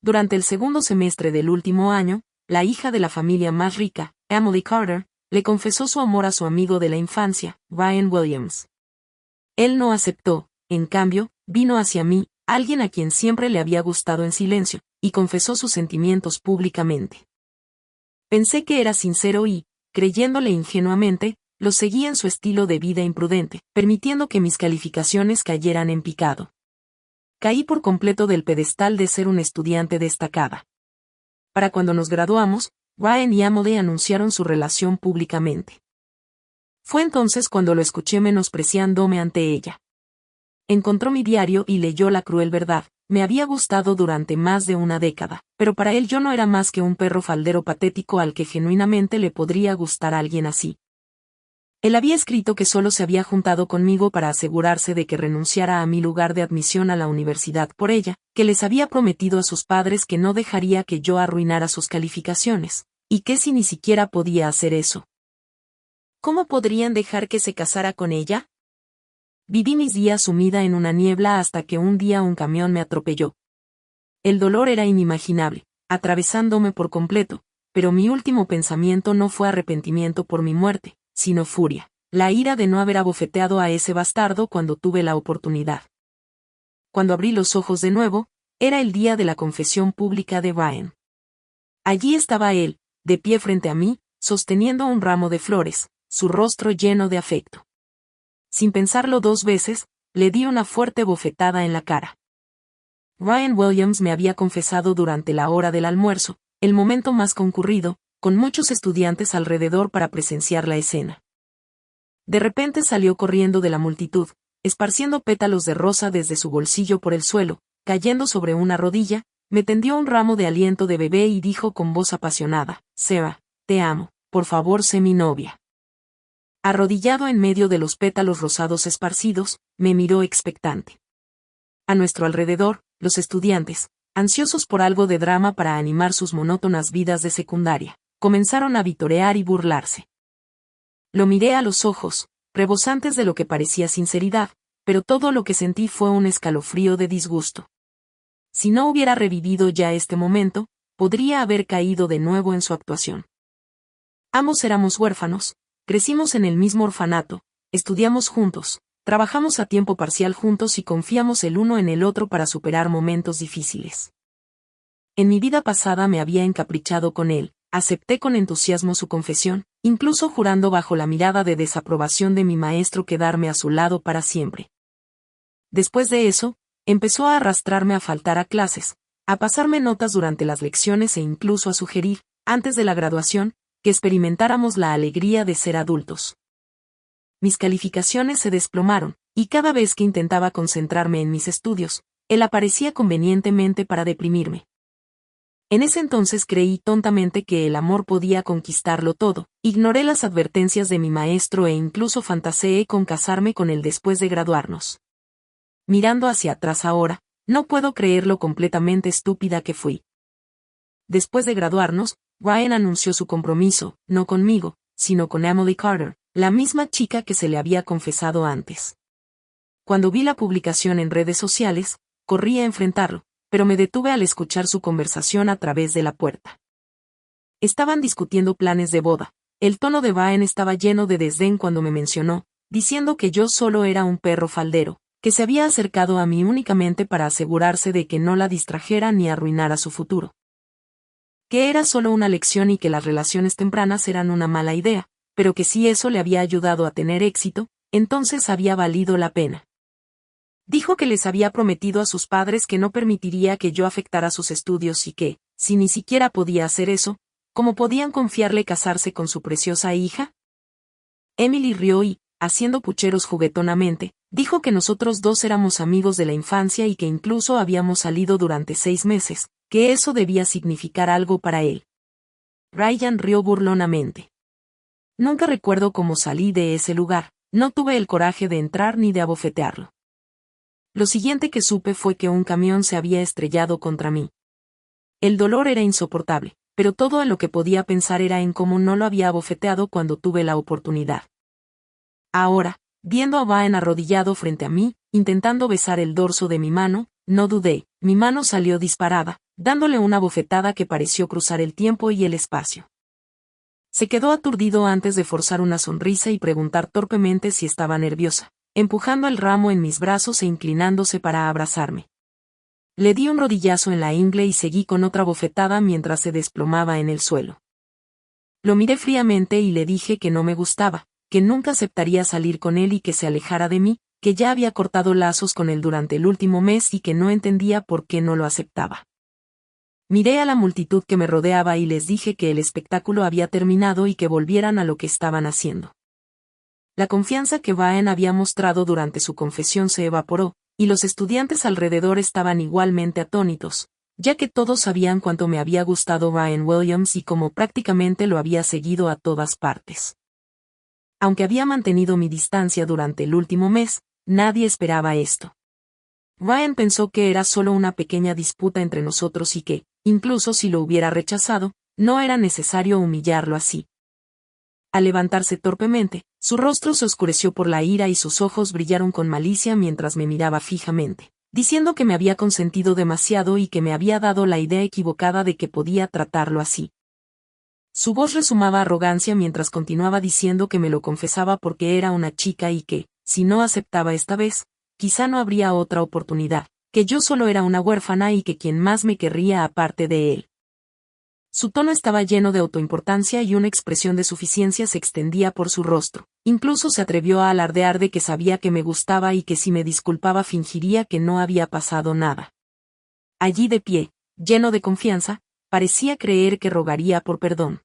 Durante el segundo semestre del último año, la hija de la familia más rica, Emily Carter, le confesó su amor a su amigo de la infancia, Ryan Williams. Él no aceptó, en cambio, vino hacia mí, alguien a quien siempre le había gustado en silencio, y confesó sus sentimientos públicamente. Pensé que era sincero y, creyéndole ingenuamente, lo seguí en su estilo de vida imprudente, permitiendo que mis calificaciones cayeran en picado. Caí por completo del pedestal de ser una estudiante destacada. Para cuando nos graduamos, Ryan y Emily anunciaron su relación públicamente. Fue entonces cuando lo escuché menospreciándome ante ella. Encontró mi diario y leyó la cruel verdad. Me había gustado durante más de una década, pero para él yo no era más que un perro faldero patético al que genuinamente le podría gustar a alguien así. Él había escrito que solo se había juntado conmigo para asegurarse de que renunciara a mi lugar de admisión a la universidad por ella, que les había prometido a sus padres que no dejaría que yo arruinara sus calificaciones, y que si ni siquiera podía hacer eso. ¿Cómo podrían dejar que se casara con ella? Viví mis días sumida en una niebla hasta que un día un camión me atropelló. El dolor era inimaginable, atravesándome por completo, pero mi último pensamiento no fue arrepentimiento por mi muerte, sino furia, la ira de no haber abofeteado a ese bastardo cuando tuve la oportunidad. Cuando abrí los ojos de nuevo, era el día de la confesión pública de Ryan. Allí estaba él, de pie frente a mí, sosteniendo un ramo de flores, su rostro lleno de afecto. Sin pensarlo dos veces, le di una fuerte bofetada en la cara. Ryan Williams me había confesado durante la hora del almuerzo, el momento más concurrido, con muchos estudiantes alrededor para presenciar la escena. De repente salió corriendo de la multitud, esparciendo pétalos de rosa desde su bolsillo por el suelo, cayendo sobre una rodilla, me tendió un ramo de aliento de bebé y dijo con voz apasionada: «Sarah, te amo, por favor sé mi novia». Arrodillado en medio de los pétalos rosados esparcidos, me miró expectante. A nuestro alrededor, los estudiantes, ansiosos por algo de drama para animar sus monótonas vidas de secundaria, comenzaron a vitorear y burlarse. Lo miré a los ojos, rebosantes de lo que parecía sinceridad, pero todo lo que sentí fue un escalofrío de disgusto. Si no hubiera revivido ya este momento, podría haber caído de nuevo en su actuación. Ambos éramos huérfanos, crecimos en el mismo orfanato, estudiamos juntos, trabajamos a tiempo parcial juntos y confiamos el uno en el otro para superar momentos difíciles. En mi vida pasada me había encaprichado con él, acepté con entusiasmo su confesión, incluso jurando bajo la mirada de desaprobación de mi maestro quedarme a su lado para siempre. Después de eso, empezó a arrastrarme a faltar a clases, a pasarme notas durante las lecciones e incluso a sugerir, antes de la graduación, que experimentáramos la alegría de ser adultos. Mis calificaciones se desplomaron, y cada vez que intentaba concentrarme en mis estudios, él aparecía convenientemente para deprimirme. En ese entonces creí tontamente que el amor podía conquistarlo todo, ignoré las advertencias de mi maestro e incluso fantaseé con casarme con él después de graduarnos. Mirando hacia atrás ahora, no puedo creer lo completamente estúpida que fui. Después de graduarnos, Ryan anunció su compromiso, no conmigo, sino con Emily Carter, la misma chica que se le había confesado antes. Cuando vi la publicación en redes sociales, corrí a enfrentarlo, pero me detuve al escuchar su conversación a través de la puerta. Estaban discutiendo planes de boda. El tono de Ryan estaba lleno de desdén cuando me mencionó, diciendo que yo solo era un perro faldero, que se había acercado a mí únicamente para asegurarse de que no la distrajera ni arruinara su futuro. Que era solo una lección y que las relaciones tempranas eran una mala idea, pero que si eso le había ayudado a tener éxito, entonces había valido la pena. Dijo que les había prometido a sus padres que no permitiría que yo afectara sus estudios y que, si ni siquiera podía hacer eso, ¿cómo podían confiarle casarse con su preciosa hija? Emily rió y, haciendo pucheros juguetonamente, dijo que nosotros dos éramos amigos de la infancia y que incluso habíamos salido durante 6 meses, que eso debía significar algo para él. Ryan rió burlonamente. Nunca recuerdo cómo salí de ese lugar, no tuve el coraje de entrar ni de abofetearlo. Lo siguiente que supe fue que un camión se había estrellado contra mí. El dolor era insoportable, pero todo a lo que podía pensar era en cómo no lo había abofeteado cuando tuve la oportunidad. Ahora, viendo a Ryan arrodillado frente a mí, intentando besar el dorso de mi mano, no dudé, mi mano salió disparada, dándole una bofetada que pareció cruzar el tiempo y el espacio. Se quedó aturdido antes de forzar una sonrisa y preguntar torpemente si estaba nerviosa, empujando el ramo en mis brazos e inclinándose para abrazarme. Le di un rodillazo en la ingle y seguí con otra bofetada mientras se desplomaba en el suelo. Lo miré fríamente y le dije que no me gustaba, que nunca aceptaría salir con él y que se alejara de mí, que ya había cortado lazos con él durante el último mes y que no entendía por qué no lo aceptaba. Miré a la multitud que me rodeaba y les dije que el espectáculo había terminado y que volvieran a lo que estaban haciendo. La confianza que Brian había mostrado durante su confesión se evaporó, y los estudiantes alrededor estaban igualmente atónitos, ya que todos sabían cuánto me había gustado Brian Williams y cómo prácticamente lo había seguido a todas partes. Aunque había mantenido mi distancia durante el último mes, nadie esperaba esto. Brian pensó que era solo una pequeña disputa entre nosotros y que, incluso si lo hubiera rechazado, no era necesario humillarlo así. Al levantarse torpemente, su rostro se oscureció por la ira y sus ojos brillaron con malicia mientras me miraba fijamente, diciendo que me había consentido demasiado y que me había dado la idea equivocada de que podía tratarlo así. Su voz resumaba arrogancia mientras continuaba diciendo que me lo confesaba porque era una chica y que, si no aceptaba esta vez, quizá no habría otra oportunidad, que yo solo era una huérfana y que quien más me querría aparte de él. Su tono estaba lleno de autoimportancia y una expresión de suficiencia se extendía por su rostro. Incluso se atrevió a alardear de que sabía que me gustaba y que si me disculpaba fingiría que no había pasado nada. Allí de pie, lleno de confianza, parecía creer que rogaría por perdón.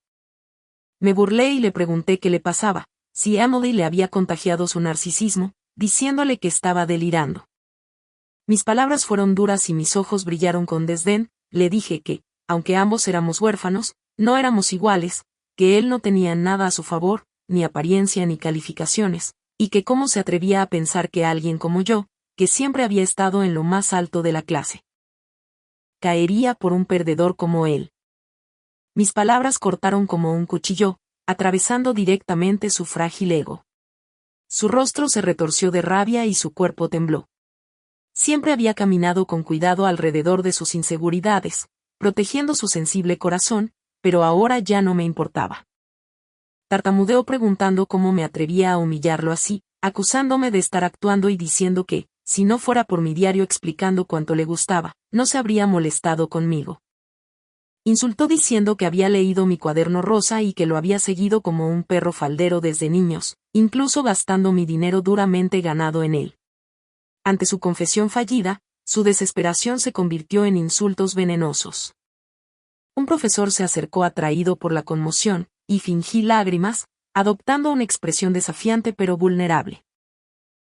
Me burlé y le pregunté qué le pasaba, si Emily le había contagiado su narcisismo, diciéndole que estaba delirando. Mis palabras fueron duras y mis ojos brillaron con desdén. Le dije que, aunque ambos éramos huérfanos, no éramos iguales, que él no tenía nada a su favor, ni apariencia ni calificaciones, y que cómo se atrevía a pensar que alguien como yo, que siempre había estado en lo más alto de la clase, caería por un perdedor como él. Mis palabras cortaron como un cuchillo, atravesando directamente su frágil ego. Su rostro se retorció de rabia y su cuerpo tembló. Siempre había caminado con cuidado alrededor de sus inseguridades, protegiendo su sensible corazón, pero ahora ya no me importaba. Tartamudeó preguntando cómo me atrevía a humillarlo así, acusándome de estar actuando y diciendo que, si no fuera por mi diario explicando cuánto le gustaba, no se habría molestado conmigo. Insultó diciendo que había leído mi cuaderno rosa y que lo había seguido como un perro faldero desde niños, incluso gastando mi dinero duramente ganado en él. Ante su confesión fallida, su desesperación se convirtió en insultos venenosos. Un profesor se acercó atraído por la conmoción, y fingí lágrimas, adoptando una expresión desafiante pero vulnerable.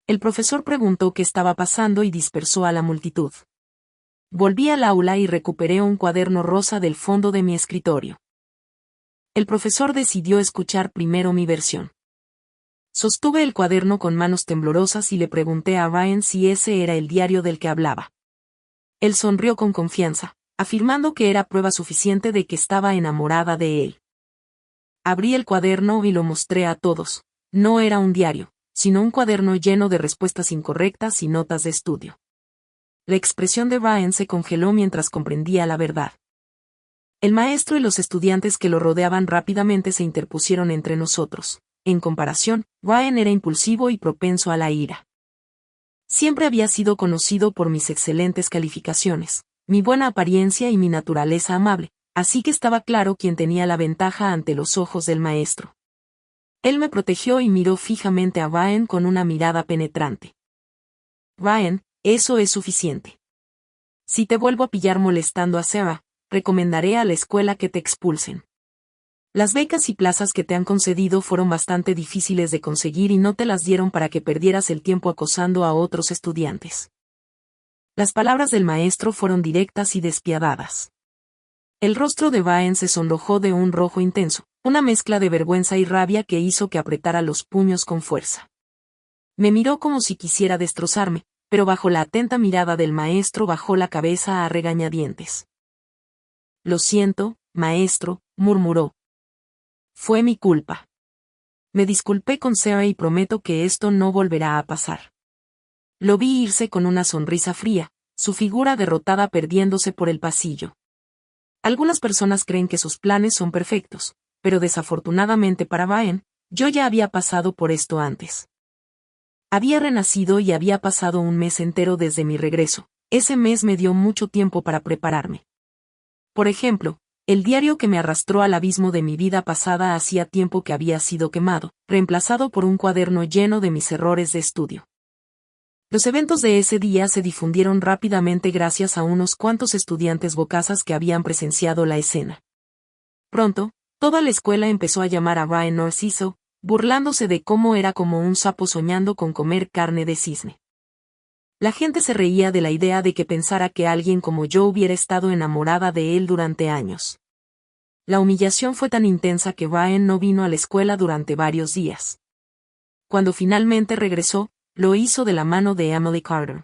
El profesor preguntó qué estaba pasando y dispersó a la multitud. Volví al aula y recuperé un cuaderno rosa del fondo de mi escritorio. El profesor decidió escuchar primero mi versión. Sostuve el cuaderno con manos temblorosas y le pregunté a Brian si ese era el diario del que hablaba. Él sonrió con confianza, afirmando que era prueba suficiente de que estaba enamorada de él. Abrí el cuaderno y lo mostré a todos. No era un diario, sino un cuaderno lleno de respuestas incorrectas y notas de estudio. La expresión de Brian se congeló mientras comprendía la verdad. El maestro y los estudiantes que lo rodeaban rápidamente se interpusieron entre nosotros. En comparación, Brian era impulsivo y propenso a la ira. Siempre había sido conocido por mis excelentes calificaciones, mi buena apariencia y mi naturaleza amable, así que estaba claro quién tenía la ventaja ante los ojos del maestro. Él me protegió y miró fijamente a Brian con una mirada penetrante. Brian, eso es suficiente. Si te vuelvo a pillar molestando a Sarah, recomendaré a la escuela que te expulsen. Las becas y plazas que te han concedido fueron bastante difíciles de conseguir y no te las dieron para que perdieras el tiempo acosando a otros estudiantes. Las palabras del maestro fueron directas y despiadadas. El rostro de Brian se sonrojó de un rojo intenso, una mezcla de vergüenza y rabia que hizo que apretara los puños con fuerza. Me miró como si quisiera destrozarme, pero bajo la atenta mirada del maestro bajó la cabeza a regañadientes. Lo siento, maestro, murmuró. Fue mi culpa. Me disculpé con Sarah y prometo que esto no volverá a pasar. Lo vi irse con una sonrisa fría, su figura derrotada perdiéndose por el pasillo. Algunas personas creen que sus planes son perfectos, pero desafortunadamente para Brian, yo ya había pasado por esto antes. Había renacido y había pasado un mes entero desde mi regreso. Ese mes me dio mucho tiempo para prepararme. Por ejemplo, el diario que me arrastró al abismo de mi vida pasada hacía tiempo que había sido quemado, reemplazado por un cuaderno lleno de mis errores de estudio. Los eventos de ese día se difundieron rápidamente gracias a unos cuantos estudiantes bocazas que habían presenciado la escena. Pronto, toda la escuela empezó a llamar a Brian Narciso, burlándose de cómo era como un sapo soñando con comer carne de cisne. La gente se reía de la idea de que pensara que alguien como yo hubiera estado enamorada de él durante años. La humillación fue tan intensa que Brian no vino a la escuela durante varios días. Cuando finalmente regresó, lo hizo de la mano de Emily Carter.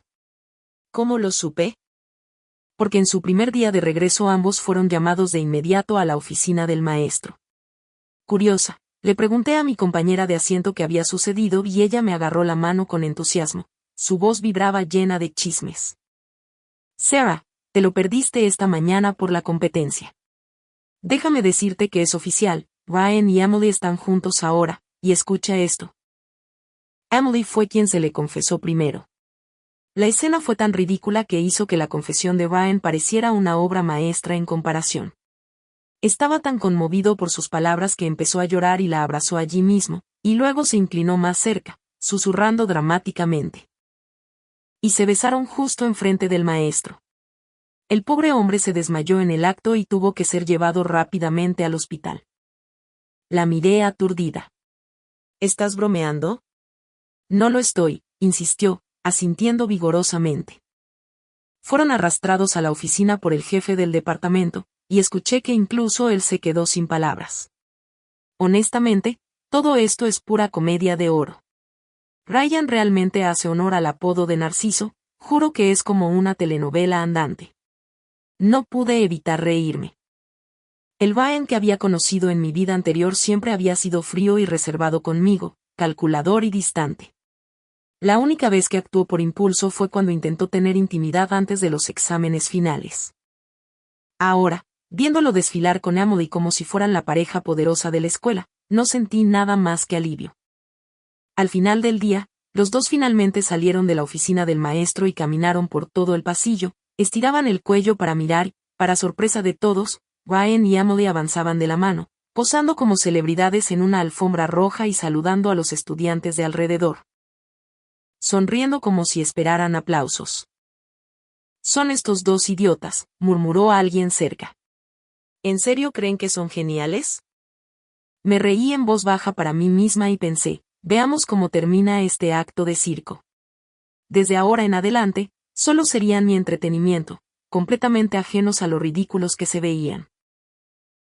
¿Cómo lo supe? Porque en su primer día de regreso ambos fueron llamados de inmediato a la oficina del maestro. Curiosa, le pregunté a mi compañera de asiento qué había sucedido y ella me agarró la mano con entusiasmo. Su voz vibraba llena de chismes. Sarah, te lo perdiste esta mañana por la competencia. Déjame decirte que es oficial, Brian y Emily están juntos ahora, y escucha esto. Emily fue quien se le confesó primero. La escena fue tan ridícula que hizo que la confesión de Brian pareciera una obra maestra en comparación. Estaba tan conmovido por sus palabras que empezó a llorar y la abrazó allí mismo, y luego se inclinó más cerca, susurrando dramáticamente. Y se besaron justo enfrente del maestro. El pobre hombre se desmayó en el acto y tuvo que ser llevado rápidamente al hospital. La miré aturdida. ¿Estás bromeando? No lo estoy, insistió, asintiendo vigorosamente. Fueron arrastrados a la oficina por el jefe del departamento, y escuché que incluso él se quedó sin palabras. Honestamente, todo esto es pura comedia de oro. Ryan realmente hace honor al apodo de Narciso, juro que es como una telenovela andante. No pude evitar reírme. El Brian que había conocido en mi vida anterior siempre había sido frío y reservado conmigo, calculador y distante. La única vez que actuó por impulso fue cuando intentó tener intimidad antes de los exámenes finales. Ahora, viéndolo desfilar con Emily como si fueran la pareja poderosa de la escuela, no sentí nada más que alivio. Al final del día, los dos finalmente salieron de la oficina del maestro y caminaron por todo el pasillo, estiraban el cuello para mirar, para sorpresa de todos, Brian y Emily avanzaban de la mano, posando como celebridades en una alfombra roja y saludando a los estudiantes de alrededor. Sonriendo como si esperaran aplausos. Son estos dos idiotas, murmuró alguien cerca. ¿En serio creen que son geniales? Me reí en voz baja para mí misma y pensé, veamos cómo termina este acto de circo. Desde ahora en adelante, solo serían mi entretenimiento, completamente ajenos a lo ridículos que se veían.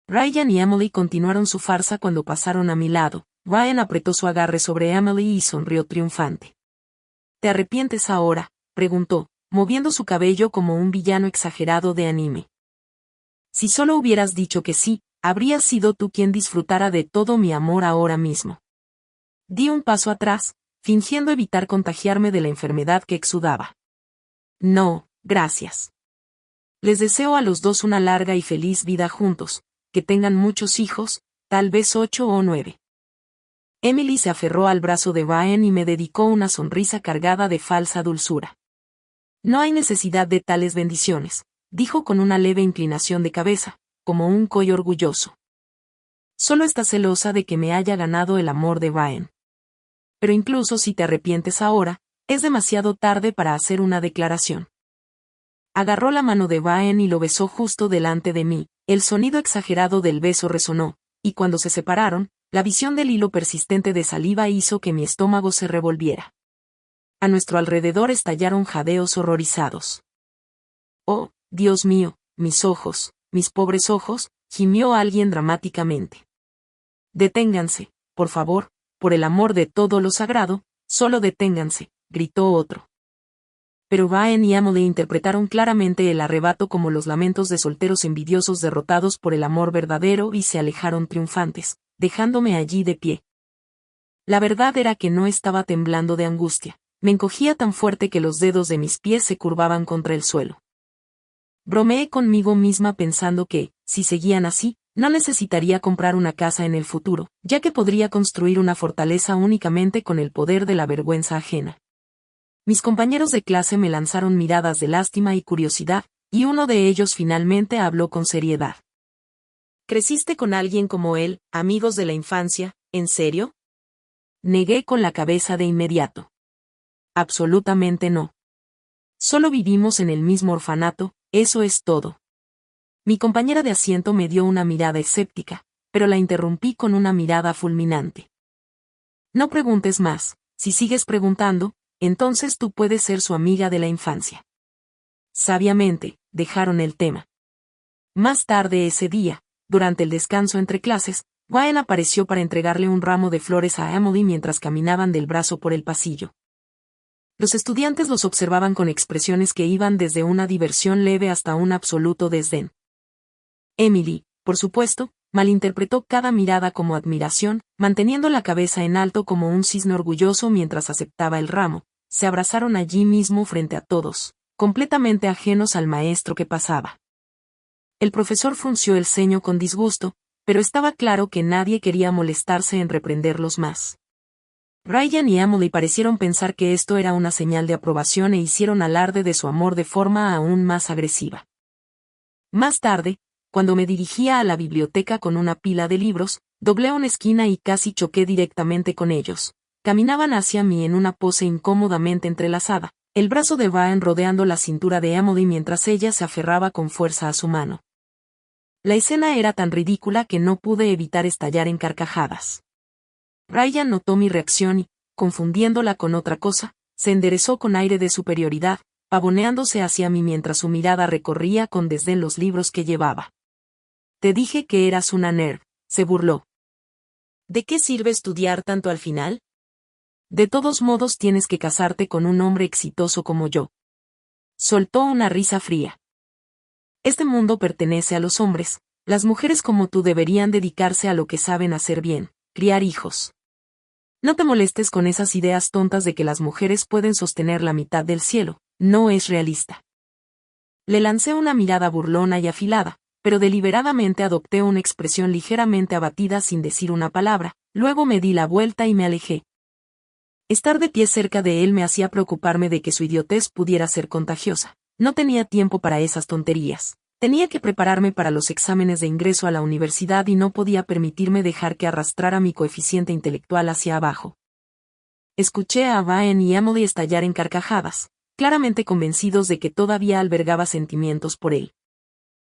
Ryan y Emily continuaron su farsa cuando pasaron a mi lado. Ryan apretó su agarre sobre Emily y sonrió triunfante. ¿Te arrepientes ahora?, preguntó, moviendo su cabello como un villano exagerado de anime. Si solo hubieras dicho que sí, habrías sido tú quien disfrutara de todo mi amor ahora mismo. Di un paso atrás, fingiendo evitar contagiarme de la enfermedad que exudaba. No, gracias. Les deseo a los dos una larga y feliz vida juntos, que tengan muchos hijos, tal vez 8 o 9. Emily se aferró al brazo de Brian y me dedicó una sonrisa cargada de falsa dulzura. No hay necesidad de tales bendiciones, dijo con una leve inclinación de cabeza, como un coy orgulloso. Solo está celosa de que me haya ganado el amor de Brian. Pero incluso si te arrepientes ahora, es demasiado tarde para hacer una declaración. Agarró la mano de Brian y lo besó justo delante de mí, el sonido exagerado del beso resonó, y cuando se separaron, la visión del hilo persistente de saliva hizo que mi estómago se revolviera. A nuestro alrededor estallaron jadeos horrorizados. Oh, Dios mío, mis ojos, mis pobres ojos, gimió alguien dramáticamente. Deténganse, por favor, por el amor de todo lo sagrado, solo deténganse, gritó otro. Pero Brian y Emily interpretaron claramente el arrebato como los lamentos de solteros envidiosos derrotados por el amor verdadero y se alejaron triunfantes, dejándome allí de pie. La verdad era que no estaba temblando de angustia, me encogía tan fuerte que los dedos de mis pies se curvaban contra el suelo. Bromeé conmigo misma pensando que, si seguían así, no necesitaría comprar una casa en el futuro, ya que podría construir una fortaleza únicamente con el poder de la vergüenza ajena. Mis compañeros de clase me lanzaron miradas de lástima y curiosidad, y uno de ellos finalmente habló con seriedad. ¿Creciste con alguien como él, amigos de la infancia, en serio? Negué con la cabeza de inmediato. Absolutamente no. Solo vivimos en el mismo orfanato, eso es todo. Mi compañera de asiento me dio una mirada escéptica, pero la interrumpí con una mirada fulminante. No preguntes más, si sigues preguntando, entonces tú puedes ser su amiga de la infancia. Sabiamente, dejaron el tema. Más tarde ese día, durante el descanso entre clases, Ryan apareció para entregarle un ramo de flores a Emily mientras caminaban del brazo por el pasillo. Los estudiantes los observaban con expresiones que iban desde una diversión leve hasta un absoluto desdén. Emily, por supuesto, malinterpretó cada mirada como admiración, manteniendo la cabeza en alto como un cisne orgulloso mientras aceptaba el ramo. Se abrazaron allí mismo frente a todos, completamente ajenos al maestro que pasaba. El profesor frunció el ceño con disgusto, pero estaba claro que nadie quería molestarse en reprenderlos más. Ryan y Emily parecieron pensar que esto era una señal de aprobación e hicieron alarde de su amor de forma aún más agresiva. Más tarde, cuando me dirigía a la biblioteca con una pila de libros, doblé una esquina y casi choqué directamente con ellos. Caminaban hacia mí en una pose incómodamente entrelazada, el brazo de Ryan rodeando la cintura de Emily mientras ella se aferraba con fuerza a su mano. La escena era tan ridícula que no pude evitar estallar en carcajadas. Ryan notó mi reacción y, confundiéndola con otra cosa, se enderezó con aire de superioridad, pavoneándose hacia mí mientras su mirada recorría con desdén los libros que llevaba. Te dije que eras una nerd, se burló. ¿De qué sirve estudiar tanto al final? De todos modos tienes que casarte con un hombre exitoso como yo. Soltó una risa fría. Este mundo pertenece a los hombres, las mujeres como tú deberían dedicarse a lo que saben hacer bien, criar hijos. No te molestes con esas ideas tontas de que las mujeres pueden sostener la mitad del cielo, no es realista. Le lancé una mirada burlona y afilada, pero deliberadamente adopté una expresión ligeramente abatida sin decir una palabra, luego me di la vuelta y me alejé. Estar de pie cerca de él me hacía preocuparme de que su idiotez pudiera ser contagiosa. No tenía tiempo para esas tonterías. Tenía que prepararme para los exámenes de ingreso a la universidad y no podía permitirme dejar que arrastrara mi coeficiente intelectual hacia abajo. Escuché a Ryan y Emily estallar en carcajadas, claramente convencidos de que todavía albergaba sentimientos por él.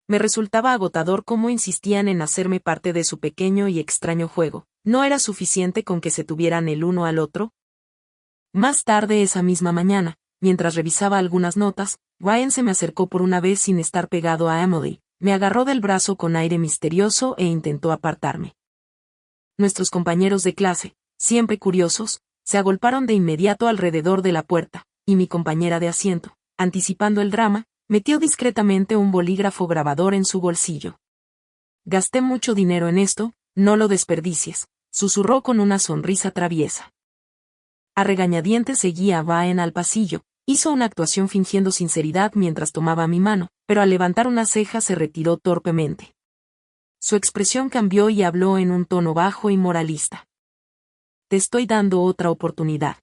Me resultaba agotador cómo insistían en hacerme parte de su pequeño y extraño juego. ¿No era suficiente con que se tuvieran el uno al otro? Más tarde esa misma mañana, mientras revisaba algunas notas, Ryan se me acercó por una vez sin estar pegado a Emily, me agarró del brazo con aire misterioso e intentó apartarme. Nuestros compañeros de clase, siempre curiosos, se agolparon de inmediato alrededor de la puerta, y mi compañera de asiento, anticipando el drama, metió discretamente un bolígrafo grabador en su bolsillo. Gasté mucho dinero en esto, no lo desperdicies, susurró con una sonrisa traviesa. A regañadientes seguía a Ryan al pasillo, hizo una actuación fingiendo sinceridad mientras tomaba mi mano, pero al levantar una ceja se retiró torpemente. Su expresión cambió y habló en un tono bajo y moralista. Te estoy dando otra oportunidad.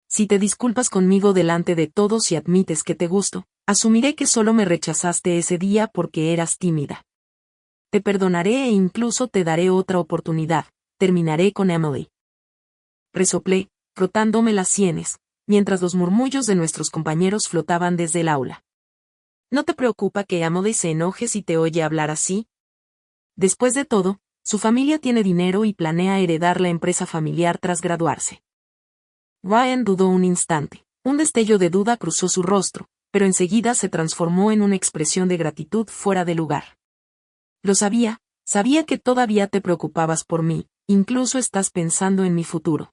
Si te disculpas conmigo delante de todos y admites que te gusto, asumiré que solo me rechazaste ese día porque eras tímida. Te perdonaré e incluso te daré otra oportunidad, terminaré con Emily. Resoplé, frotándome las sienes, mientras los murmullos de nuestros compañeros flotaban desde el aula. ¿No te preocupa que Emily se enoje si te oye hablar así? Después de todo, su familia tiene dinero y planea heredar la empresa familiar tras graduarse. Ryan dudó un instante. Un destello de duda cruzó su rostro, pero enseguida se transformó en una expresión de gratitud fuera de lugar. Lo sabía que todavía te preocupabas por mí, incluso estás pensando en mi futuro.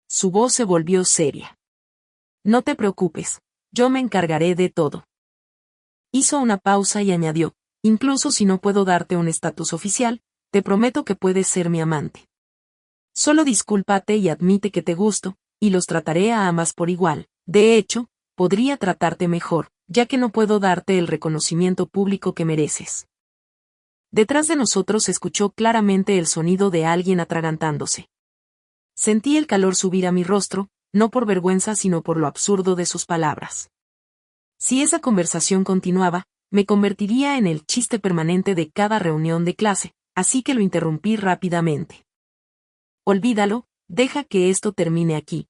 Su voz se volvió seria. No te preocupes, yo me encargaré de todo. Hizo una pausa y añadió, incluso si no puedo darte un estatus oficial, te prometo que puedes ser mi amante. Solo discúlpate y admite que te gusto, y los trataré a ambas por igual. De hecho, podría tratarte mejor, ya que no puedo darte el reconocimiento público que mereces. Detrás de nosotros se escuchó claramente el sonido de alguien atragantándose. Sentí el calor subir a mi rostro, no por vergüenza sino por lo absurdo de sus palabras. Si esa conversación continuaba, me convertiría en el chiste permanente de cada reunión de clase, así que lo interrumpí rápidamente. Olvídalo, deja que esto termine aquí.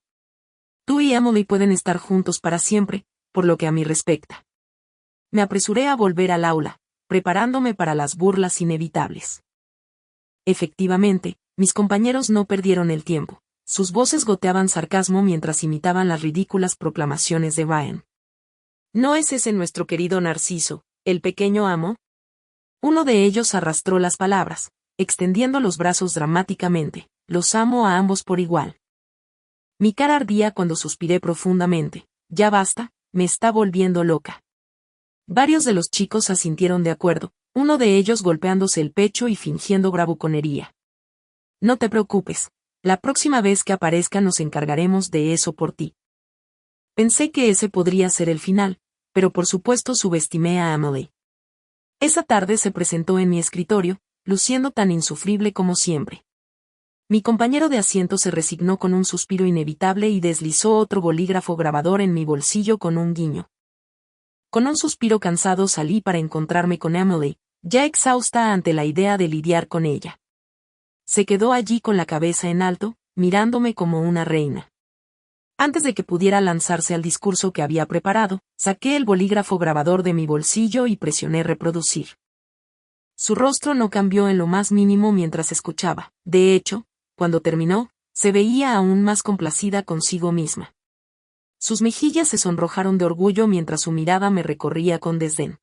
Tú y Emily pueden estar juntos para siempre, por lo que a mí respecta. Me apresuré a volver al aula, preparándome para las burlas inevitables. Efectivamente, mis compañeros no perdieron el tiempo. Sus voces goteaban sarcasmo mientras imitaban las ridículas proclamaciones de Ryan. ¿No es ese nuestro querido Narciso, el pequeño amo? Uno de ellos arrastró las palabras, extendiendo los brazos dramáticamente. Los amo a ambos por igual. Mi cara ardía cuando suspiré profundamente. Ya basta, me está volviendo loca. Varios de los chicos asintieron de acuerdo, uno de ellos golpeándose el pecho y fingiendo bravuconería. No te preocupes, la próxima vez que aparezca nos encargaremos de eso por ti. Pensé que ese podría ser el final, pero por supuesto subestimé a Emily. Esa tarde se presentó en mi escritorio, luciendo tan insufrible como siempre. Mi compañero de asiento se resignó con un suspiro inevitable y deslizó otro bolígrafo grabador en mi bolsillo con un guiño. Con un suspiro cansado salí para encontrarme con Emily, ya exhausta ante la idea de lidiar con ella. Se quedó allí con la cabeza en alto, mirándome como una reina. Antes de que pudiera lanzarse al discurso que había preparado, saqué el bolígrafo grabador de mi bolsillo y presioné reproducir. Su rostro no cambió en lo más mínimo mientras escuchaba. De hecho, cuando terminó, se veía aún más complacida consigo misma. Sus mejillas se sonrojaron de orgullo mientras su mirada me recorría con desdén.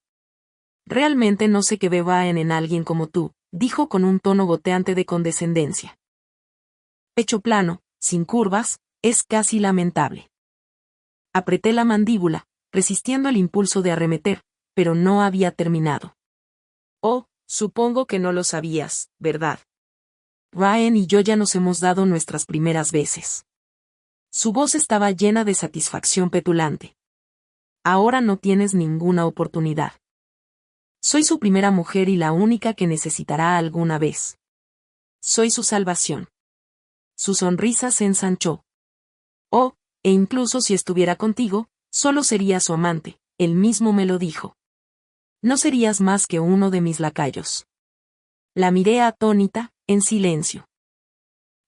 Realmente no sé qué ve Ryan en alguien como tú, dijo con un tono goteante de condescendencia. Pecho plano, sin curvas, es casi lamentable. Apreté la mandíbula, resistiendo el impulso de arremeter, pero no había terminado. Oh, supongo que no lo sabías, ¿verdad? Ryan y yo ya nos hemos dado nuestras primeras veces. Su voz estaba llena de satisfacción petulante. Ahora no tienes ninguna oportunidad. Soy su primera mujer y la única que necesitará alguna vez. Soy su salvación. Su sonrisa se ensanchó. Oh, e incluso si estuviera contigo, solo sería su amante, él mismo me lo dijo. No serías más que uno de mis lacayos. La miré atónita, en silencio.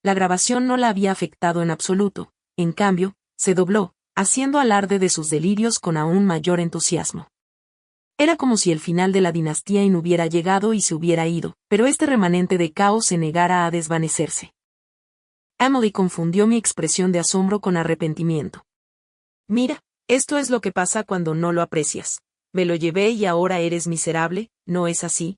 La grabación no la había afectado en absoluto, en cambio, se dobló, haciendo alarde de sus delirios con aún mayor entusiasmo. Era como si el final de la dinastía Yin hubiera llegado y se hubiera ido, pero este remanente de caos se negara a desvanecerse. Emily confundió mi expresión de asombro con arrepentimiento. Mira, esto es lo que pasa cuando no lo aprecias. Me lo llevé y ahora eres miserable, ¿no es así?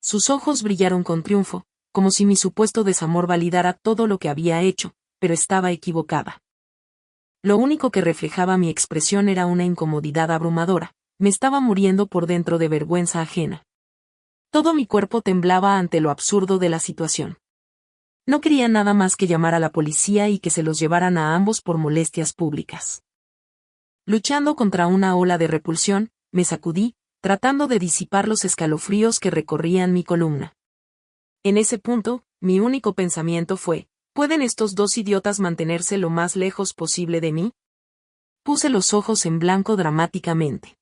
Sus ojos brillaron con triunfo, como si mi supuesto desamor validara todo lo que había hecho, pero estaba equivocada. Lo único que reflejaba mi expresión era una incomodidad abrumadora, me estaba muriendo por dentro de vergüenza ajena. Todo mi cuerpo temblaba ante lo absurdo de la situación. No quería nada más que llamar a la policía y que se los llevaran a ambos por molestias públicas. Luchando contra una ola de repulsión, me sacudí, tratando de disipar los escalofríos que recorrían mi columna. En ese punto, mi único pensamiento fue, ¿pueden estos dos idiotas mantenerse lo más lejos posible de mí? Puse los ojos en blanco dramáticamente.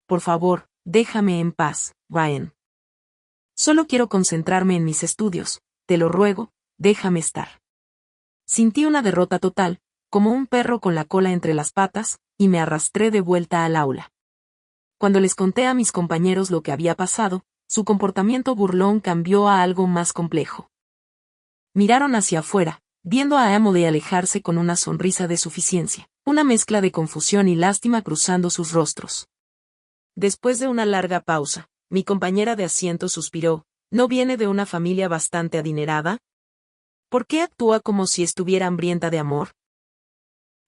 Por favor, déjame en paz, Ryan. Solo quiero concentrarme en mis estudios, te lo ruego, déjame estar. Sentí una derrota total, como un perro con la cola entre las patas, y me arrastré de vuelta al aula. Cuando les conté a mis compañeros lo que había pasado, su comportamiento burlón cambió a algo más complejo. Miraron hacia afuera, viendo a Emily alejarse con una sonrisa de suficiencia, una mezcla de confusión y lástima cruzando sus rostros. Después de una larga pausa, mi compañera de asiento suspiró, ¿no viene de una familia bastante adinerada? ¿Por qué actúa como si estuviera hambrienta de amor?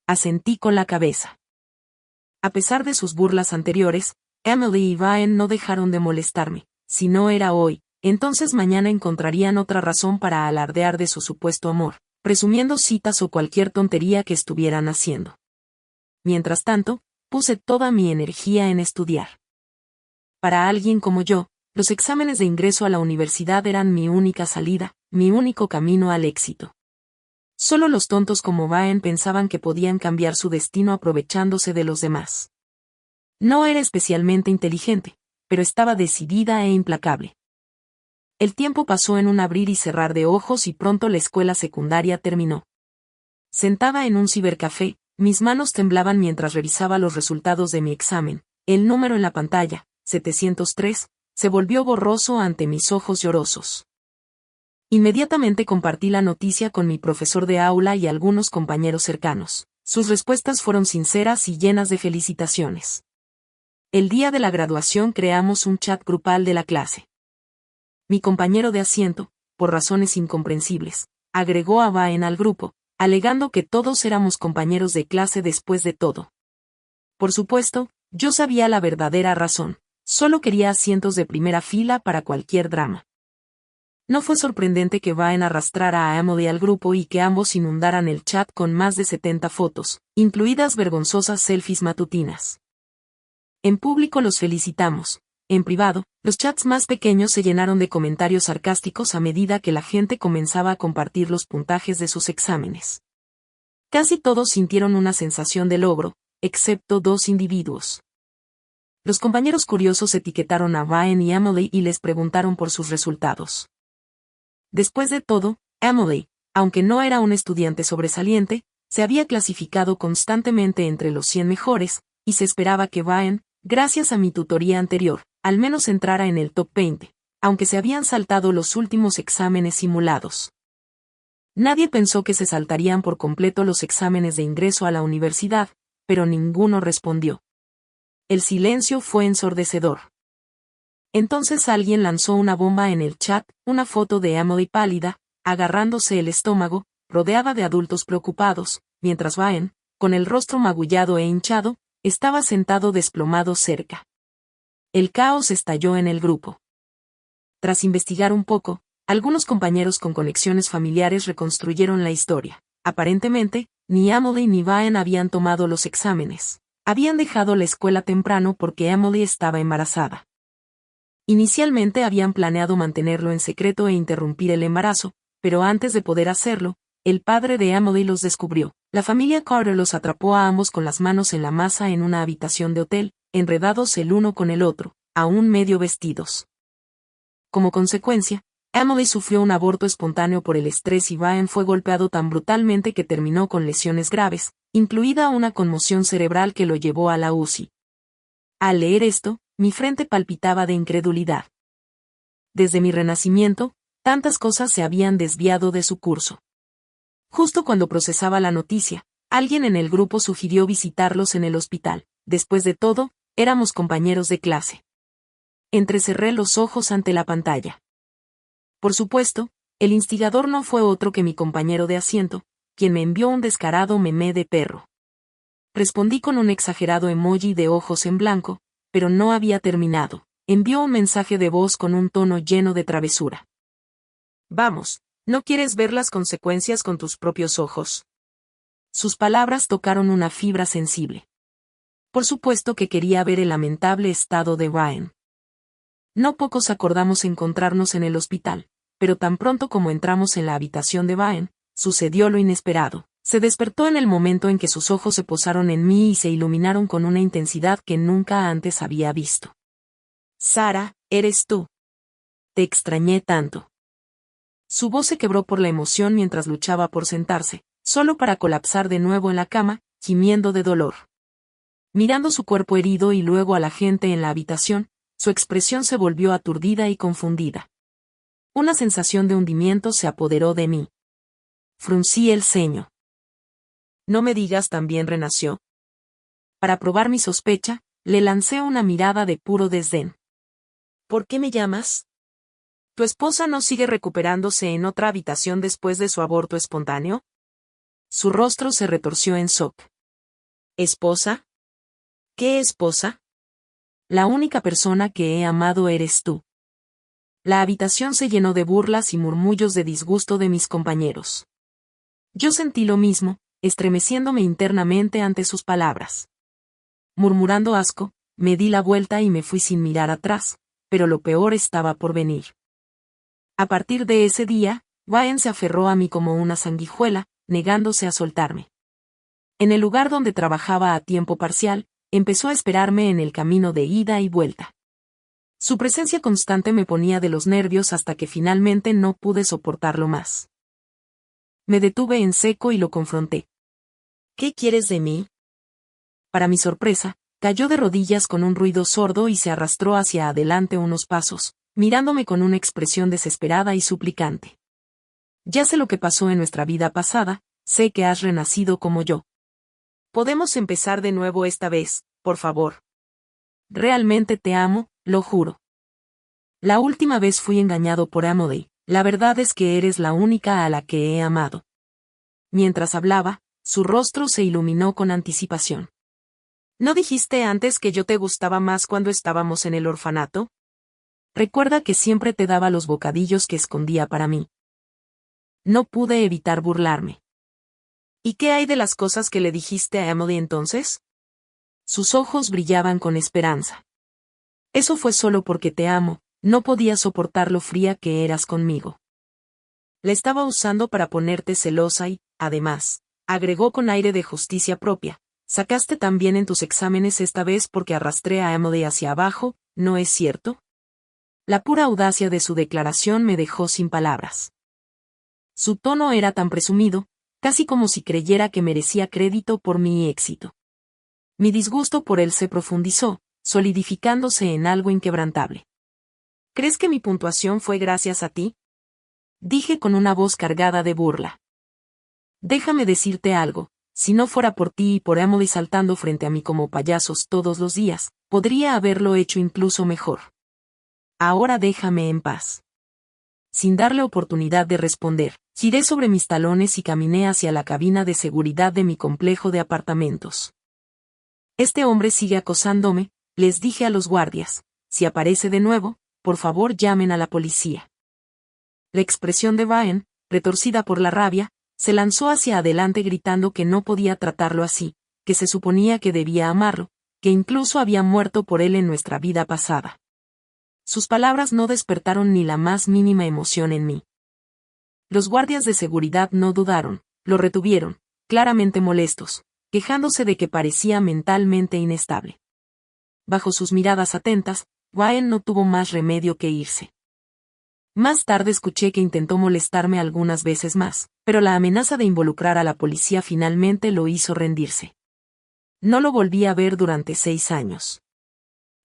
Asentí con la cabeza. A pesar de sus burlas anteriores, Emily y Ryan no dejaron de molestarme. Si no era hoy, entonces mañana encontrarían otra razón para alardear de su supuesto amor, presumiendo citas o cualquier tontería que estuvieran haciendo. Mientras tanto, puse toda mi energía en estudiar. Para alguien como yo, los exámenes de ingreso a la universidad eran mi única salida, mi único camino al éxito. Solo los tontos como Baen pensaban que podían cambiar su destino aprovechándose de los demás. No era especialmente inteligente, pero estaba decidida e implacable. El tiempo pasó en un abrir y cerrar de ojos y pronto la escuela secundaria terminó. Sentada en un cibercafé, mis manos temblaban mientras revisaba los resultados de mi examen. El número en la pantalla, 703, se volvió borroso ante mis ojos llorosos. Inmediatamente compartí la noticia con mi profesor de aula y algunos compañeros cercanos. Sus respuestas fueron sinceras y llenas de felicitaciones. El día de la graduación creamos un chat grupal de la clase. Mi compañero de asiento, por razones incomprensibles, agregó a Baen al grupo, alegando que todos éramos compañeros de clase después de todo. Por supuesto, yo sabía la verdadera razón, solo quería asientos de primera fila para cualquier drama. No fue sorprendente que Baen arrastrara a Emily al grupo y que ambos inundaran el chat con más de 70 fotos, incluidas vergonzosas selfies matutinas. En público los felicitamos. En privado, los chats más pequeños se llenaron de comentarios sarcásticos a medida que la gente comenzaba a compartir los puntajes de sus exámenes. Casi todos sintieron una sensación de logro, excepto 2 individuos. Los compañeros curiosos etiquetaron a Baen y Emily y les preguntaron por sus resultados. Después de todo, Emily, aunque no era un estudiante sobresaliente, se había clasificado constantemente entre los 100 mejores, y se esperaba que Baen, gracias a mi tutoría anterior, al menos entrara en el top 20, aunque se habían saltado los últimos exámenes simulados. Nadie pensó que se saltarían por completo los exámenes de ingreso a la universidad, pero ninguno respondió. El silencio fue ensordecedor. Entonces alguien lanzó una bomba en el chat, una foto de Emily pálida, agarrándose el estómago, rodeada de adultos preocupados, mientras Baen, con el rostro magullado e hinchado, estaba sentado desplomado cerca. El caos estalló en el grupo. Tras investigar un poco, algunos compañeros con conexiones familiares reconstruyeron la historia. Aparentemente, ni Emily ni Baen habían tomado los exámenes. Habían dejado la escuela temprano porque Emily estaba embarazada. Inicialmente habían planeado mantenerlo en secreto e interrumpir el embarazo, pero antes de poder hacerlo, el padre de Emily los descubrió. La familia Carter los atrapó a ambos con las manos en la masa en una habitación de hotel, enredados el uno con el otro, aún medio vestidos. Como consecuencia, Emily sufrió un aborto espontáneo por el estrés y Baen fue golpeado tan brutalmente que terminó con lesiones graves, incluida una conmoción cerebral que lo llevó a la UCI. Al leer esto, mi frente palpitaba de incredulidad. Desde mi renacimiento, tantas cosas se habían desviado de su curso. Justo cuando procesaba la noticia, alguien en el grupo sugirió visitarlos en el hospital. Después de todo, éramos compañeros de clase. Entrecerré los ojos ante la pantalla. Por supuesto, el instigador no fue otro que mi compañero de asiento, quien me envió un descarado memé de perro. Respondí con un exagerado emoji de ojos en blanco, pero no había terminado. Envió un mensaje de voz con un tono lleno de travesura. Vamos, ¿no quieres ver las consecuencias con tus propios ojos? Sus palabras tocaron una fibra sensible. Por supuesto que quería ver el lamentable estado de Baen. No pocos acordamos encontrarnos en el hospital, pero tan pronto como entramos en la habitación de Baen, sucedió lo inesperado. Se despertó en el momento en que sus ojos se posaron en mí y se iluminaron con una intensidad que nunca antes había visto. Sara, ¿eres tú? Te extrañé tanto. Su voz se quebró por la emoción mientras luchaba por sentarse, solo para colapsar de nuevo en la cama, gimiendo de dolor. Mirando su cuerpo herido y luego a la gente en la habitación, su expresión se volvió aturdida y confundida. Una sensación de hundimiento se apoderó de mí. Fruncí el ceño. No me digas también renació. Para probar mi sospecha, le lancé una mirada de puro desdén. ¿Por qué me llamas? ¿Tu esposa no sigue recuperándose en otra habitación después de su aborto espontáneo? Su rostro se retorció en shock. ¿Esposa? ¿Qué esposa? La única persona que he amado eres tú. La habitación se llenó de burlas y murmullos de disgusto de mis compañeros. Yo sentí lo mismo, estremeciéndome internamente ante sus palabras. Murmurando asco, me di la vuelta y me fui sin mirar atrás, pero lo peor estaba por venir. A partir de ese día, Ryan se aferró a mí como una sanguijuela, negándose a soltarme. En el lugar donde trabajaba a tiempo parcial, empezó a esperarme en el camino de ida y vuelta. Su presencia constante me ponía de los nervios hasta que finalmente no pude soportarlo más. Me detuve en seco y lo confronté. ¿Qué quieres de mí? Para mi sorpresa, cayó de rodillas con un ruido sordo y se arrastró hacia adelante unos pasos, mirándome con una expresión desesperada y suplicante. Ya sé lo que pasó en nuestra vida pasada, sé que has renacido como yo. Podemos empezar de nuevo esta vez, por favor. Realmente te amo, lo juro. La última vez fui engañado por Emily, la verdad es que eres la única a la que he amado. Mientras hablaba, su rostro se iluminó con anticipación. ¿No dijiste antes que yo te gustaba más cuando estábamos en el orfanato? Recuerda que siempre te daba los bocadillos que escondía para mí. No pude evitar burlarme. ¿Y qué hay de las cosas que le dijiste a Emily entonces? Sus ojos brillaban con esperanza. Eso fue solo porque te amo, no podía soportar lo fría que eras conmigo. La estaba usando para ponerte celosa y, además, agregó con aire de justicia propia, sacaste tan bien en tus exámenes esta vez porque arrastré a Emily hacia abajo, ¿no es cierto? La pura audacia de su declaración me dejó sin palabras. Su tono era tan presumido, casi como si creyera que merecía crédito por mi éxito. Mi disgusto por él se profundizó, solidificándose en algo inquebrantable. ¿Crees que mi puntuación fue gracias a ti? Dije con una voz cargada de burla. Déjame decirte algo, si no fuera por ti y por Emily saltando frente a mí como payasos todos los días, podría haberlo hecho incluso mejor. Ahora déjame en paz. Sin darle oportunidad de responder, giré sobre mis talones y caminé hacia la cabina de seguridad de mi complejo de apartamentos. Este hombre sigue acosándome, les dije a los guardias. Si aparece de nuevo, por favor llamen a la policía. La expresión de Ryan, retorcida por la rabia, se lanzó hacia adelante gritando que no podía tratarlo así, que se suponía que debía amarlo, que incluso había muerto por él en nuestra vida pasada. Sus palabras no despertaron ni la más mínima emoción en mí. Los guardias de seguridad no dudaron, lo retuvieron, claramente molestos, quejándose de que parecía mentalmente inestable. Bajo sus miradas atentas, Ryan no tuvo más remedio que irse. Más tarde escuché que intentó molestarme algunas veces más, pero la amenaza de involucrar a la policía finalmente lo hizo rendirse. No lo volví a ver durante 6 años.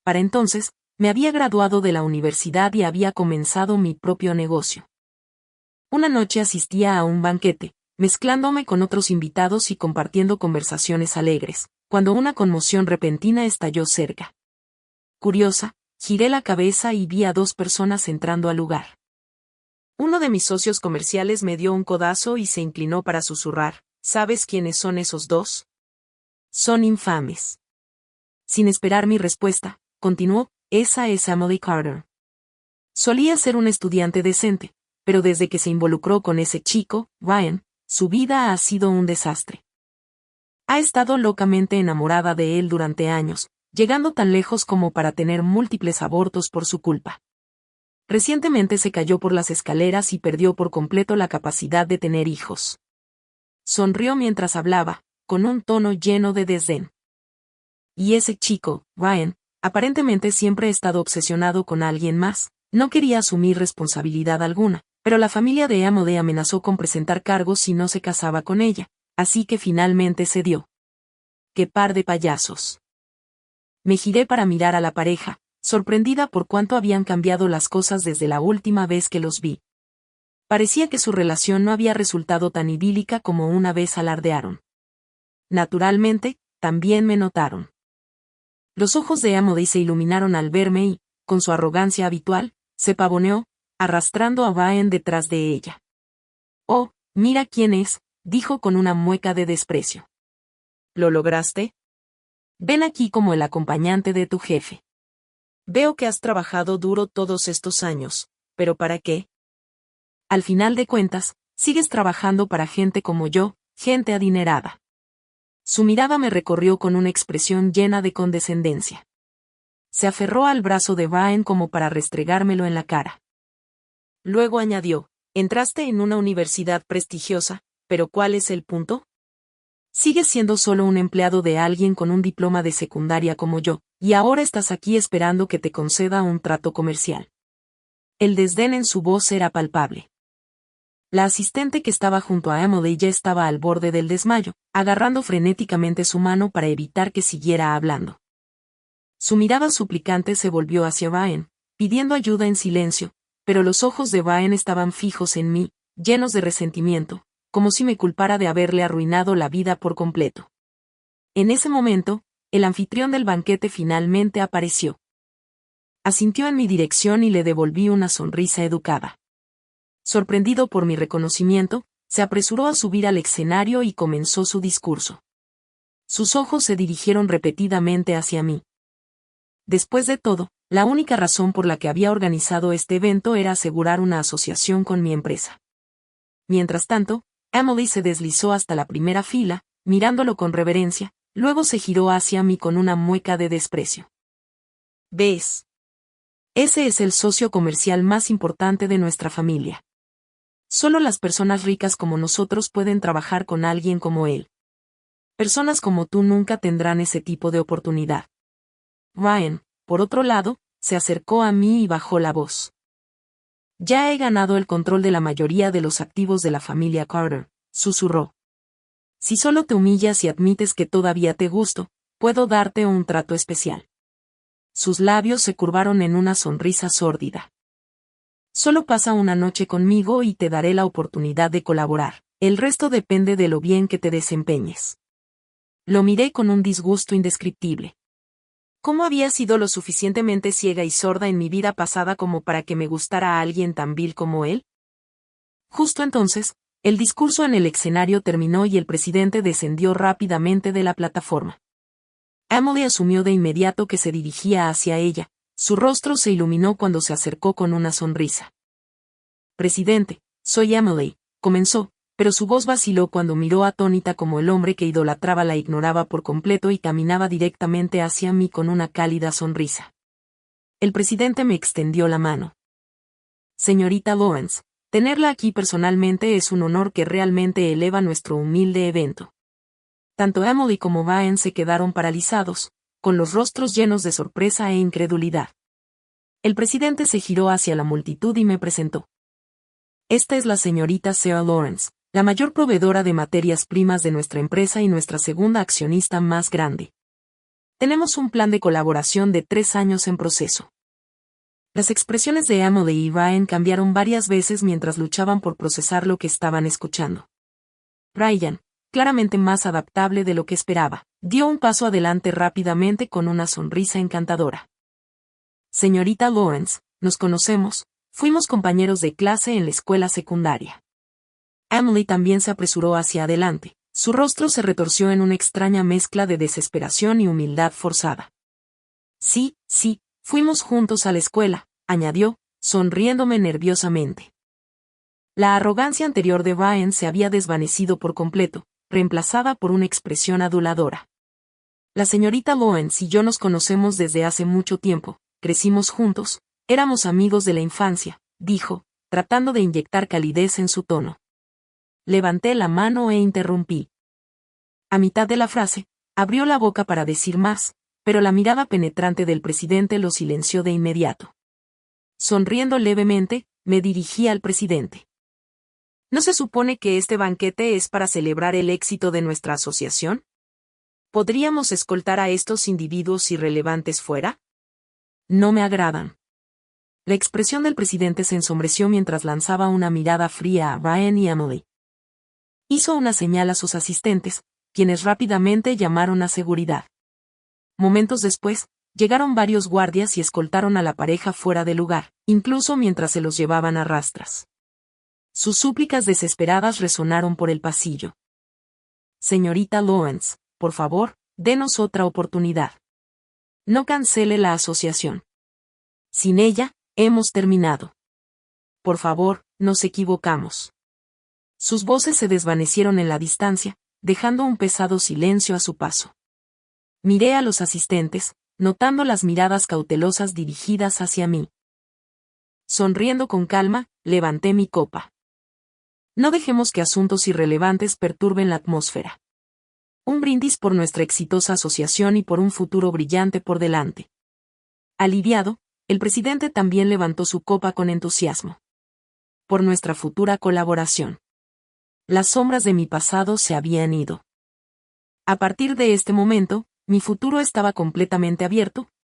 Para entonces, me había graduado de la universidad y había comenzado mi propio negocio. Una noche asistía a un banquete, mezclándome con otros invitados y compartiendo conversaciones alegres, cuando una conmoción repentina estalló cerca. Curiosa, giré la cabeza y vi a 2 personas entrando al lugar. Uno de mis socios comerciales me dio un codazo y se inclinó para susurrar, ¿sabes quiénes son esos 2? Son infames. Sin esperar mi respuesta, continuó, esa es Emily Carter. Solía ser un estudiante decente, pero desde que se involucró con ese chico, Ryan, su vida ha sido un desastre. Ha estado locamente enamorada de él durante años, llegando tan lejos como para tener múltiples abortos por su culpa. Recientemente se cayó por las escaleras y perdió por completo la capacidad de tener hijos. Sonrió mientras hablaba, con un tono lleno de desdén. Y ese chico, Ryan, aparentemente siempre ha estado obsesionado con alguien más, no quería asumir responsabilidad alguna, pero la familia de Emily amenazó con presentar cargos si no se casaba con ella, así que finalmente cedió. ¡Qué par de payasos! Me giré para mirar a la pareja, sorprendida por cuánto habían cambiado las cosas desde la última vez que los vi. Parecía que su relación no había resultado tan idílica como una vez alardearon. Naturalmente, también me notaron. Los ojos de Emily se iluminaron al verme y, con su arrogancia habitual, se pavoneó, arrastrando a Ryan detrás de ella. «Oh, mira quién es», dijo con una mueca de desprecio. «¿Lo lograste? Ven aquí como el acompañante de tu jefe. Veo que has trabajado duro todos estos años, ¿pero para qué? Al final de cuentas, sigues trabajando para gente como yo, gente adinerada. Su mirada me recorrió con una expresión llena de condescendencia. Se aferró al brazo de Brian como para restregármelo en la cara. Luego añadió, entraste en una universidad prestigiosa, pero ¿cuál es el punto? Sigues siendo solo un empleado de alguien con un diploma de secundaria como yo, y ahora estás aquí esperando que te conceda un trato comercial. El desdén en su voz era palpable. La asistente que estaba junto a Emily ya estaba al borde del desmayo, agarrando frenéticamente su mano para evitar que siguiera hablando. Su mirada suplicante se volvió hacia Brian, pidiendo ayuda en silencio, pero los ojos de Brian estaban fijos en mí, llenos de resentimiento, como si me culpara de haberle arruinado la vida por completo. En ese momento, el anfitrión del banquete finalmente apareció. Asintió en mi dirección y le devolví una sonrisa educada. Sorprendido por mi reconocimiento, se apresuró a subir al escenario y comenzó su discurso. Sus ojos se dirigieron repetidamente hacia mí. Después de todo, la única razón por la que había organizado este evento era asegurar una asociación con mi empresa. Mientras tanto, Emily se deslizó hasta la primera fila, mirándolo con reverencia, luego se giró hacia mí con una mueca de desprecio. ¿Ves? Ese es el socio comercial más importante de nuestra familia. Solo las personas ricas como nosotros pueden trabajar con alguien como él. Personas como tú nunca tendrán ese tipo de oportunidad. Ryan, por otro lado, se acercó a mí y bajó la voz. Ya he ganado el control de la mayoría de los activos de la familia Carter, susurró. Si solo te humillas y admites que todavía te gusto, puedo darte un trato especial. Sus labios se curvaron en una sonrisa sórdida. Solo pasa una noche conmigo y te daré la oportunidad de colaborar. El resto depende de lo bien que te desempeñes. Lo miré con un disgusto indescriptible. ¿Cómo había sido lo suficientemente ciega y sorda en mi vida pasada como para que me gustara a alguien tan vil como él? Justo entonces, el discurso en el escenario terminó y el presidente descendió rápidamente de la plataforma. Emily asumió de inmediato que se dirigía hacia ella. Su rostro se iluminó cuando se acercó con una sonrisa. Presidente, soy Emily, comenzó, pero su voz vaciló cuando miró atónita como el hombre que idolatraba la ignoraba por completo y caminaba directamente hacia mí con una cálida sonrisa. El presidente me extendió la mano. Señorita Lawrence, tenerla aquí personalmente es un honor que realmente eleva nuestro humilde evento. Tanto Emily como Brian se quedaron paralizados, con los rostros llenos de sorpresa e incredulidad. El presidente se giró hacia la multitud y me presentó. Esta es la señorita Sarah Lawrence, la mayor proveedora de materias primas de nuestra empresa y nuestra segunda accionista más grande. Tenemos un plan de colaboración de 3 años en proceso. Las expresiones de Emily y Brian cambiaron varias veces mientras luchaban por procesar lo que estaban escuchando. Brian, claramente más adaptable de lo que esperaba, dio un paso adelante rápidamente con una sonrisa encantadora. Señorita Lawrence, nos conocemos, fuimos compañeros de clase en la escuela secundaria. Emily también se apresuró hacia adelante, su rostro se retorció en una extraña mezcla de desesperación y humildad forzada. Sí, fuimos juntos a la escuela, añadió, sonriéndome nerviosamente. La arrogancia anterior de Brian se había desvanecido por completo, reemplazada por una expresión aduladora. La señorita Lawrence y yo nos conocemos desde hace mucho tiempo, crecimos juntos, éramos amigos de la infancia, dijo, tratando de inyectar calidez en su tono. Levanté la mano e interrumpí. A mitad de la frase, abrió la boca para decir más, pero la mirada penetrante del presidente lo silenció de inmediato. Sonriendo levemente, me dirigí al presidente. ¿No se supone que este banquete es para celebrar el éxito de nuestra asociación? ¿Podríamos escoltar a estos individuos irrelevantes fuera? No me agradan. La expresión del presidente se ensombreció mientras lanzaba una mirada fría a Brian y Emily. Hizo una señal a sus asistentes, quienes rápidamente llamaron a seguridad. Momentos después, llegaron varios guardias y escoltaron a la pareja fuera del lugar, incluso mientras se los llevaban a rastras. Sus súplicas desesperadas resonaron por el pasillo. Señorita Lawrence, por favor, denos otra oportunidad. No cancele la asociación. Sin ella, hemos terminado. Por favor, nos equivocamos. Sus voces se desvanecieron en la distancia, dejando un pesado silencio a su paso. Miré a los asistentes, notando las miradas cautelosas dirigidas hacia mí. Sonriendo con calma, levanté mi copa. No dejemos que asuntos irrelevantes perturben la atmósfera. Un brindis por nuestra exitosa asociación y por un futuro brillante por delante. Aliviado, el presidente también levantó su copa con entusiasmo. Por nuestra futura colaboración. Las sombras de mi pasado se habían ido. A partir de este momento, mi futuro estaba completamente abierto,